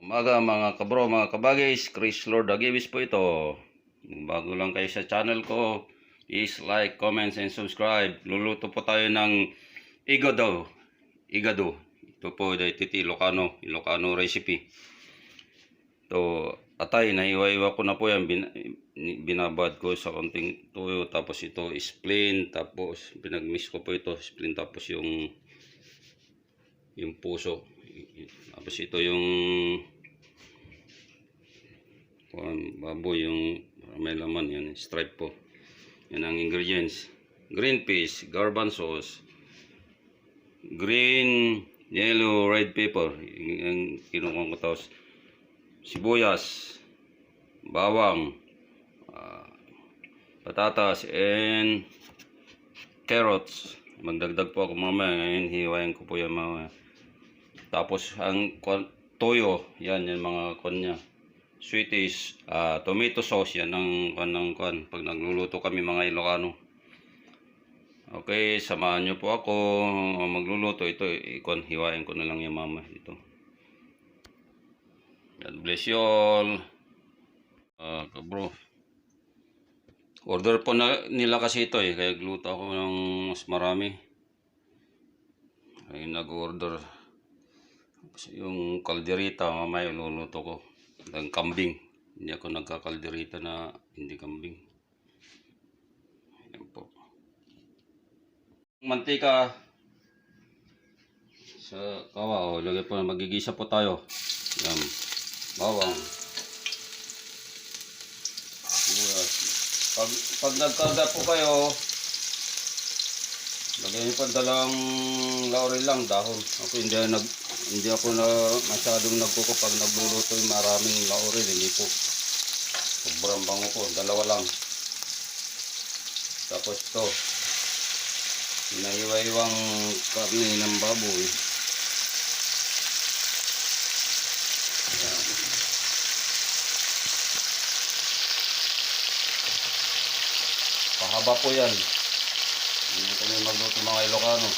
Umaga mga kabro, mga kabagis, Chris Lord Agibis po ito. Bago lang kayo sa channel ko, is like, comments, and subscribe. Luluto po tayo ng igado. Igado. Ito po ay titi Ilocano recipe. Ito, atay, nahiwa-iwa ko na po yan. Binabad ko sa konting tuyo. Tapos ito, spleen. Tapos, pinagmix ko po ito. Spleen, tapos yung puso. Tapos ito yung baboy, yung may laman, yan, stripe po. Yan ang ingredients: green peas, garbanzos, green, yellow, red pepper, yung kinukuha ko. Tapos sibuyas, bawang, patatas, and carrots. Magdagdag po ako mamaya. Ngayon hiwain ko po yan mamaya. Tapos ang toyo, yan yung mga kanya. Sweeties, tomato sauce, yan ang kan pag nagluluto kami mga Ilocano. Okay, samahan nyo po ako magluluto. Ito, hiwain ko na lang yung mama ito. God bless you all. Kabro, order po na nila kasi ito kaya gluto ako ng mas marami. Ay nag-order. Yung kalderita, mamaya luluto ko ng kambing. Hindi ako nagkakalderita na hindi kambing. Ayan po. Mantika sa kawa. Lagay po, magigisa po tayo. Yan. Bawang. Pag nagkarga po kayo, lagay niyo pa dalawang laurel lang, dahon. Ako hindi ako na masyadong nagkuko pag nagluluto yung maraming laurel. Hindi po. Sobrang bango po. Dalawa lang. Tapos ito, hinahiwa-hiwang karne ng baboy. Ayan. Pahaba po yan. Hindi kami magluto mga Ilocano.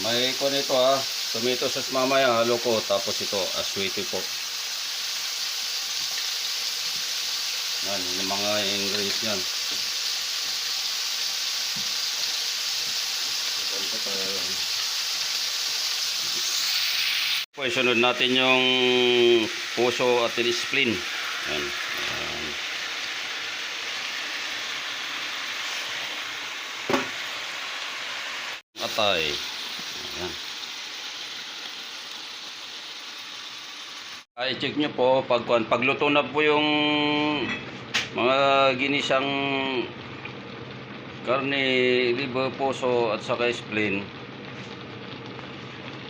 May ko nito tomato sauce mamaya halo ko. Tapos ito, aswete po. Yan, yung mga ingredients yan. Po, isunod natin yung puso at spleen. Yan. Atay. Yan. I-check nyo po pagluto na po yung mga ginisang karne, liver, puso at saka spleen.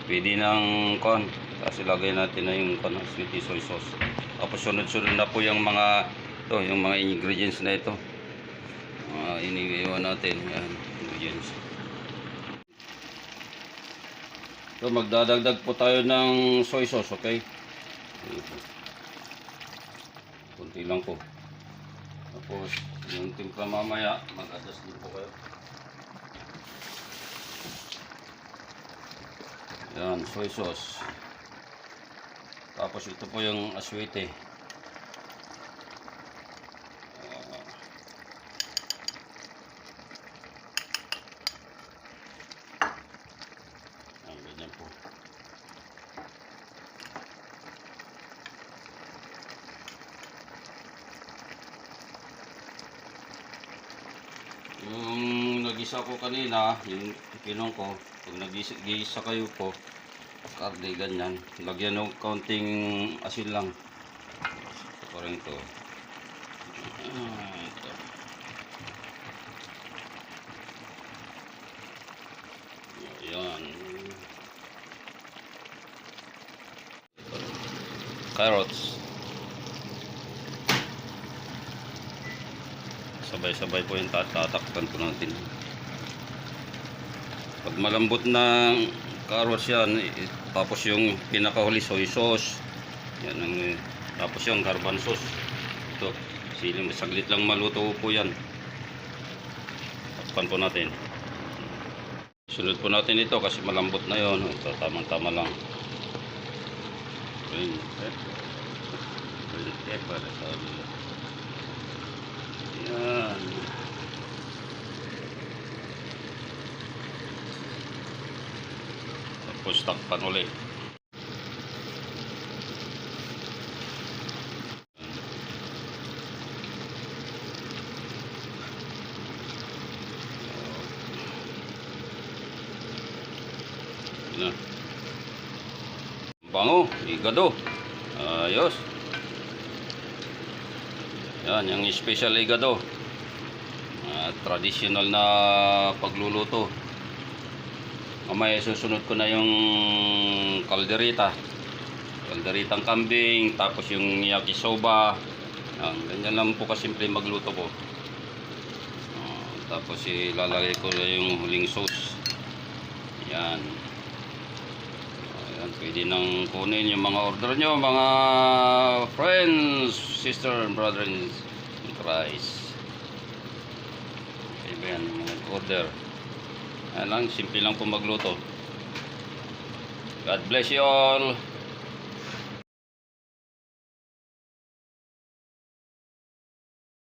Pwede ng tapos ilagay natin na yung sweet soy sauce. Tapos sunod-sunod na po yung mga yung mga ingredients na ito. Iniiwan natin yan, ingredients. So magdadagdag po tayo ng soy sauce, okay? Kunti lang po. Tapos yung timpla mamaya, mag-adjust din po kayo. Yan, soy sauce. Tapos ito po yung aswete. Ganyan po. Yung nagisa ko kanina, yung pinong ko, pag nagisa kayo po, karne ganyan, lagyan ng kaunting asin lang. Parang ito. Ito. Ayan. Carrots. Sabay-sabay po yung tatakpan po natin. Pag malambot na carrots yan, tapos yung pinakahuli soy sauce, Yan ang, tapos yung garbanzos. Ito, siling saglit lang maluto po yan. Takpan po natin. Sunod po natin ito kasi malambot na yon. Ito, tamang-tama lang. Green pepper. Yan. Tapos takpan ulit. Yan. Bango, igado. Ayos. Yan, yung special igado. Traditional na pagluluto. Mamaya susunod ko na yung kalderita. Kalderitang kambing, tapos yung yakisoba. Yan, ganyan lang po kasimple magluto ko. Tapos ilalagay ko na yung huling sauce. Yan. Ayan, pwede nang kunin yung mga order nyo, mga friends, sister, and brother in Christ. Okay, yan, mga order. Ayan lang, simple lang po magluto. God bless you all.